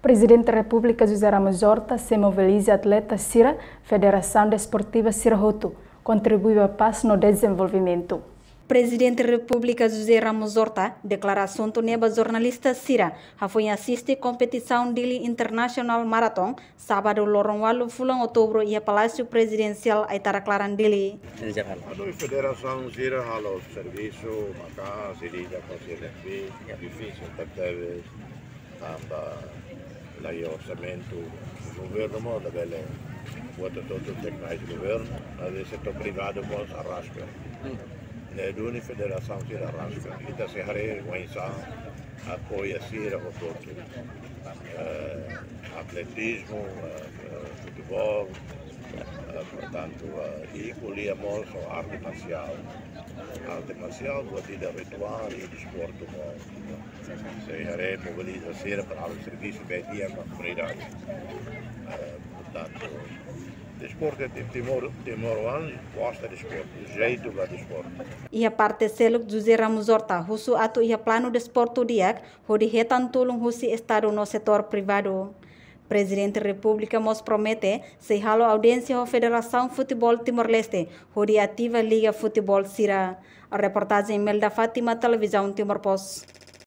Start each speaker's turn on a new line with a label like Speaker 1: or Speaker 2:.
Speaker 1: Presidente da República José Ramos Horta se mobiliza atleta Sira, Federação Desportiva Sira Hotu, contribui para a paz no desenvolvimento.
Speaker 2: Presidente da República José Ramos Horta declara assunto neba jornalista Sira, foi assistir competição dele International Marathon, sábado lorong walu fulang outubro e a Palácio Presidencial aitara claran dele.
Speaker 3: A Federação Sira halo serviço, maka, sirija com CLP, difícil teve tamba lagi orçamento do governo moda bele bota todo o técnico do governo, mas setor privado mos arrasca. Ne duni Federação Sira arrasca. Kita sehari wainsa apoia Sira o todo. Atletismo, futebol, portanto, e colhíamos a arte marcial. Arte marcial, batida ritual e desporto. Se mobiliza Sira para o serviço que tinha na comunidade. Portanto, desporto é Timor-Leste, gosta de desporto, jeito de desporto.
Speaker 2: E a parte seluk José Ramos Horta, husu atu ia plano desporto diak, hodi hetan tulung husi estado no setor privado. Presidente da República mos promete se halo audiência da Federação Futebol Timor-Leste, hodi ativa Liga Futebol Sira. A reportagem Melda Fátima, Televisão Timor Post.